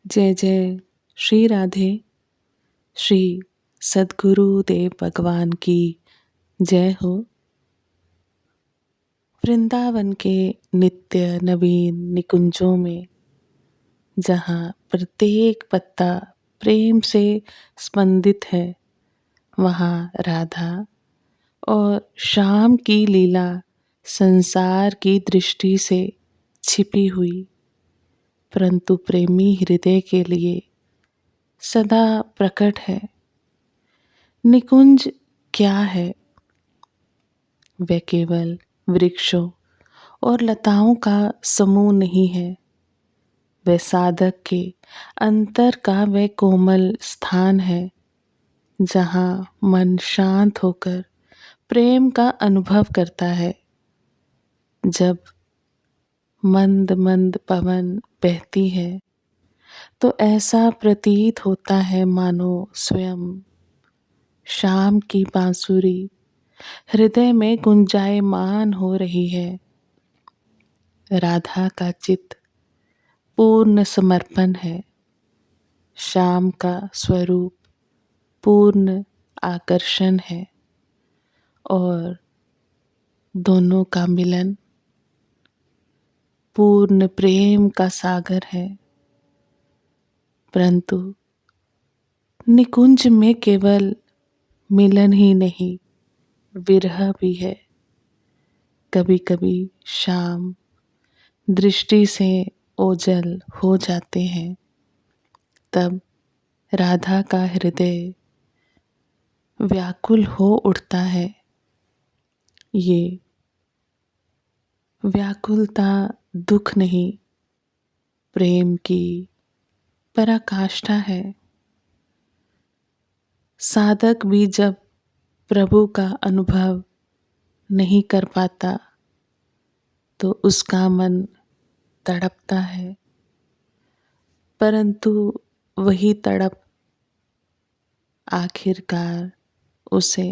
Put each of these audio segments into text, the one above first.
जय जय श्री राधे। श्री सद्गुरु देव भगवान की जय हो। वृंदावन के नित्य नवीन निकुंजों में जहाँ प्रत्येक पत्ता प्रेम से स्पंदित है, वहाँ राधा और श्याम की लीला संसार की दृष्टि से छिपी हुई, परंतु प्रेमी हृदय के लिए सदा प्रकट है। निकुंज क्या है? वह केवल वृक्षों और लताओं का समूह नहीं है। वह साधक के अंतर का वह कोमल स्थान है, जहाँ मन शांत होकर प्रेम का अनुभव करता है। जब मंद मंद पवन बहती है तो ऐसा प्रतीत होता है मानो स्वयं शाम की बांसुरी हृदय में गुंजायमान हो रही है। राधा का चित्त पूर्ण समर्पण है। श्याम का स्वरूप पूर्ण आकर्षण है और दोनों का मिलन पूर्ण प्रेम का सागर है। परंतु निकुंज में केवल मिलन ही नहीं, विरह भी है। कभी कभी शाम दृष्टि से ओझल हो जाते हैं, तब राधा का हृदय व्याकुल हो उठता है। ये व्याकुलता दुख नहीं, प्रेम की पराकाष्ठा है। साधक भी जब प्रभु का अनुभव नहीं कर पाता तो उसका मन तड़पता है, परंतु वही तड़प आखिरकार उसे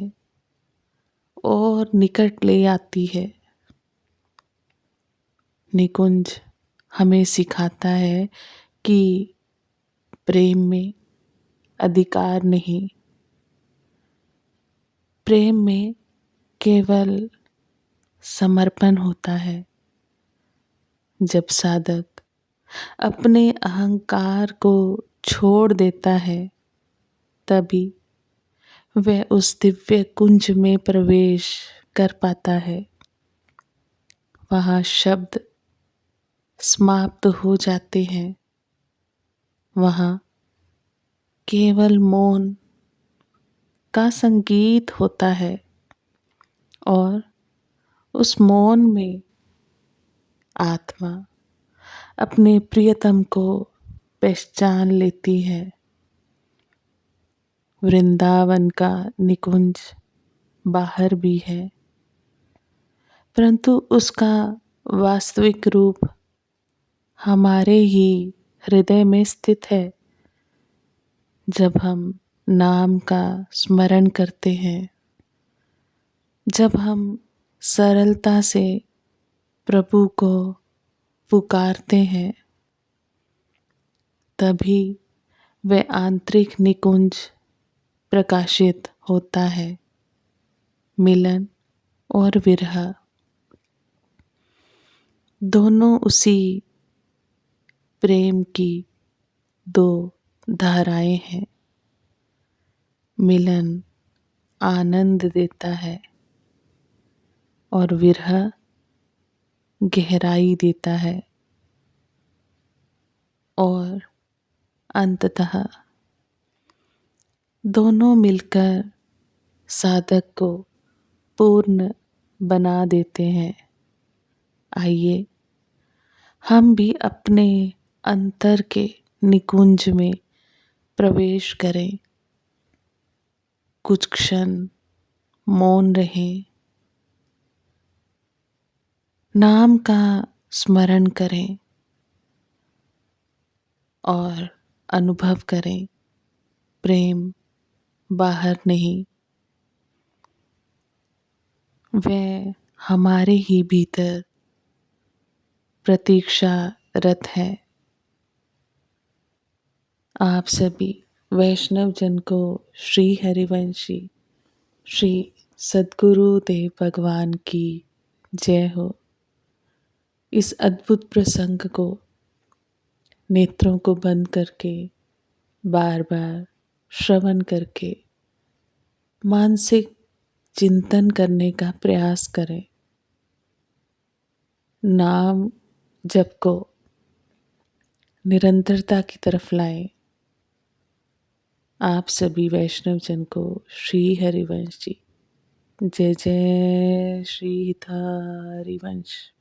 और निकट ले आती है। निकुंज हमें सिखाता है कि प्रेम में अधिकार नहीं, प्रेम में केवल समर्पण होता है। जब साधक अपने अहंकार को छोड़ देता है, तभी वह उस दिव्य कुंज में प्रवेश कर पाता है। वहाँ शब्द समाप्त हो जाते हैं, वहाँ केवल मौन का संगीत होता है और उस मौन में आत्मा अपने प्रियतम को पहचान लेती है। वृंदावन का निकुंज बाहर भी है, परंतु उसका वास्तविक रूप हमारे ही हृदय में स्थित है। जब हम नाम का स्मरण करते हैं, जब हम सरलता से प्रभु को पुकारते हैं, तभी वह आंतरिक निकुंज प्रकाशित होता है। मिलन और विरह दोनों उसी प्रेम की दो धाराएं हैं। मिलन आनंद देता है और विरह गहराई देता है, और अंततः दोनों मिलकर साधक को पूर्ण बना देते हैं। आइए हम भी अपने अंतर के निकुंज में प्रवेश करें, कुछ क्षण मौन रहें, नाम का स्मरण करें और अनुभव करें, प्रेम बाहर नहीं, वह हमारे ही भीतर प्रतीक्षारत है। आप सभी वैष्णव जन को श्री हरिवंशी श्री सद्गुरुदेव भगवान की जय हो। इस अद्भुत प्रसंग को नेत्रों को बंद करके बार बार श्रवण करके मानसिक चिंतन करने का प्रयास करें। नाम जप को निरंतरता की तरफ लाएं। आप सभी वैष्णव जन को श्री हरिवंश जी जय जय श्री हरिवंश।